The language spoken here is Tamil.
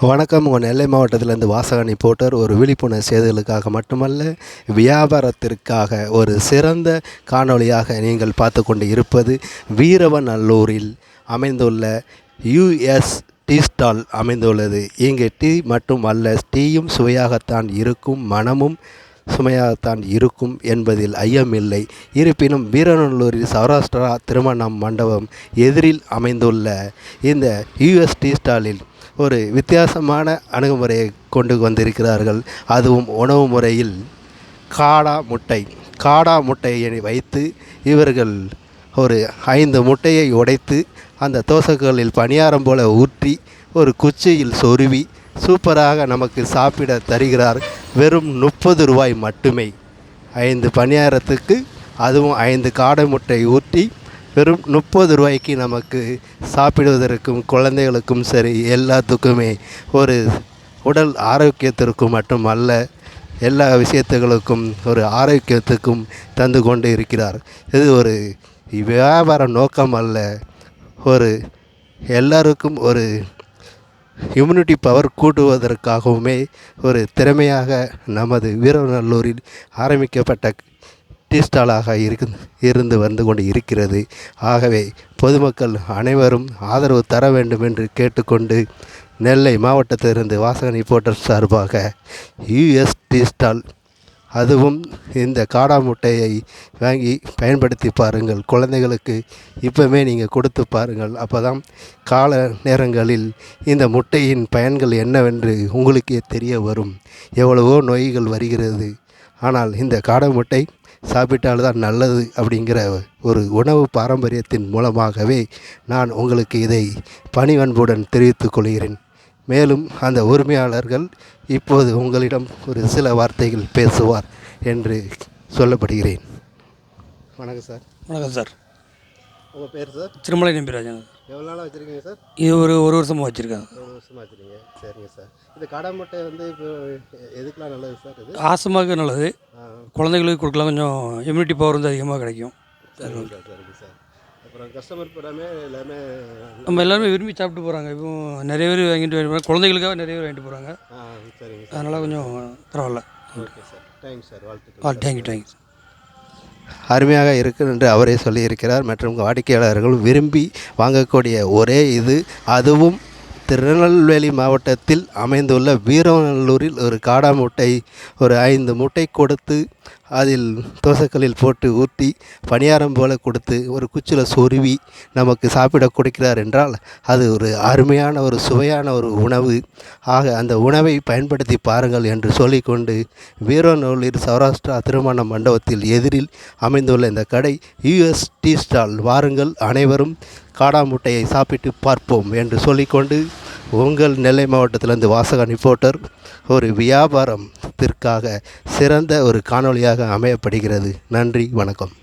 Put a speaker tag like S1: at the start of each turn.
S1: வணக்கம். உங்கள் நெல்லை மாவட்டத்திலேருந்து வாசகன் ரிப்போர்ட்டர். ஒரு விழிப்புணர்வு செய்திகளுக்காக மட்டுமல்ல, வியாபாரத்திற்காக ஒரு சிறந்த காணொளியாக நீங்கள் பார்த்து கொண்டு இருப்பது வீரவநல்லூரில் அமைந்துள்ள யூஎஸ் டீ ஸ்டால் அமைந்துள்ளது. இங்கே டீ மட்டும் அல்ல, டீயும் சுவையாகத்தான் இருக்கும், மனமும் சுமையாகத்தான் இருக்கும் என்பதில் ஐயமில்லை. இருப்பினும் வீரவநல்லூரில் சௌராஷ்டிரா திருமண மண்டபம் எதிரில் அமைந்துள்ள இந்த யூஎஸ் டீ ஸ்டாலில் ஒரு வித்தியாசமான அணுகுமுறையை கொண்டு வந்திருக்கிறார்கள். அதுவும் உணவு முறையில் காடா முட்டையை வைத்து இவர்கள் ஒரு 5 முட்டையை உடைத்து அந்த தோசைகளில் பணியாரம் போல ஊற்றி ஒரு குச்சியில் சொருவி சூப்பராக நமக்கு சாப்பிட தருகிறார். வெறும் 30 ரூபாய் மட்டுமே. 5 பணியாரத்துக்கு அதுவும் 5 காடை முட்டை ஊற்றி வெறும் 30 ரூபாய்க்கு நமக்கு சாப்பிடுவதற்கும் குழந்தைகளுக்கும் சரி எல்லாத்துக்குமே ஒரு உடல் ஆரோக்கியத்திற்கும் மட்டுமல்ல, எல்லா விஷயத்துகளுக்கும் ஒரு ஆரோக்கியத்துக்கும் தந்து கொண்டு இருக்கிறார். இது ஒரு வியாபார நோக்கம் அல்ல, ஒரு எல்லாருக்கும் ஒரு இம்யூனிட்டி பவர் கூட்டுவதற்காகவுமே ஒரு திறமையாக நமது வீரவநல்லூரில் ஆரம்பிக்கப்பட்ட டீ ஸ்டாலாக இருந்து வந்து கொண்டு இருக்கிறது. ஆகவே பொதுமக்கள் அனைவரும் ஆதரவு தர வேண்டும் என்று கேட்டுக்கொண்டு, நெல்லை மாவட்டத்திலிருந்து வாசகன் ரிப்போர்ட்டர் சார்பாக யூஎஸ் டீ ஸ்டால், அதுவும் இந்த காடா முட்டையை வாங்கி பயன்படுத்தி பாருங்கள். குழந்தைகளுக்கு இப்போவே நீங்கள் கொடுத்து பாருங்கள். அப்போ தான் கால நேரங்களில் இந்த முட்டையின் பயன்கள் என்னவென்று உங்களுக்கே தெரிய வரும். எவ்வளவோ நோய்கள் வருகிறது, ஆனால் இந்த காடை முட்டை சாப்பிட்டால்தான் நல்லது அப்படிங்கிற ஒரு உணவு பாரம்பரியத்தின் மூலமாகவே நான் உங்களுக்கு இதை பணிவன்புடன் தெரிவித்துக் கொள்கிறேன். மேலும் அந்த உரிமையாளர்கள் இப்போது உங்களிடம் ஒரு சில வார்த்தைகள் பேசுவார் என்று சொல்லப்படுகிறேன். வணக்கம் சார்.
S2: வணக்கம் சார்.
S1: உங்கள் பேர் சார்?
S2: திருமலை நம்பிராஜன்.
S1: எவ்வளோ நாளாக வச்சுருக்கீங்க சார்?
S2: இது ஒரு வருஷமாக வச்சுருக்காங்க.
S1: ஒரு வருஷமாக வச்சுருக்கீங்க. சரிங்க சார். இந்த காடை முட்டை வந்து இப்போ எதுக்கெலாம் நல்லது சார்? இது
S2: ஆசமாக்கு நல்லது, குழந்தைகளுக்கு கொடுக்கலாம், கொஞ்சம் இம்யூனிட்டி பவர் வந்து அதிகமாக கிடைக்கும்.
S1: சரிங்க சார். சரிங்க சார். அப்புறம் கஸ்டமர் பூராமே எல்லாமே
S2: நம்ம எல்லாருமே விரும்பி சாப்பிட்டு போகிறாங்க. இப்போ நிறைய பேர் வாங்கிட்டு போகிறாங்க, குழந்தைகளுக்காக நிறைய பேர் வாங்கிட்டு போகிறாங்க.
S1: சரிங்க சார்.
S2: அதனால் கொஞ்சம் பரவாயில்ல.
S1: Okay sir. Thanks sir. வாழ்த்துக்கள்.
S2: தேங்க்யூ.
S1: அருமையாக இருக்குது என்று அவரே சொல்லியிருக்கிறார். மற்றும் வாடிக்கையாளர்கள் விரும்பி வாங்கக்கூடிய ஒரே இது, அதுவும் திருநெல்வேலி மாவட்டத்தில் அமைந்துள்ள வீரவநல்லூரில் ஒரு காடா முட்டை ஒரு 5 முட்டை கொடுத்து அதில் தோசைக்கல்லில் போட்டு ஊற்றி பணியாரம் போல கொடுத்து ஒரு குச்சியில் சொருவி நமக்கு சாப்பிட கொடுக்கிறார் என்றால் அது ஒரு அருமையான ஒரு சுவையான ஒரு உணவு. ஆக அந்த உணவை பயன்படுத்தி பாருங்கள் என்று சொல்லிக்கொண்டு, வீரவநல்லூர் சௌராஷ்டிரா திருமண மண்டபத்தில் எதிரில் அமைந்துள்ள இந்த கடை யூஎஸ் டீ ஸ்டால், வாருங்கள் அனைவரும் காடா முட்டையை சாப்பிட்டு பார்ப்போம் என்று சொல்லிக்கொண்டு, உங்கள் நெல்லை மாவட்டத்திலிருந்து வாசகன் ரிப்போர்ட்டர். ஒரு வியாபாரத்திற்காக சிறந்த ஒரு காணொளியாக அமையப்படுகிறது. நன்றி, வணக்கம்.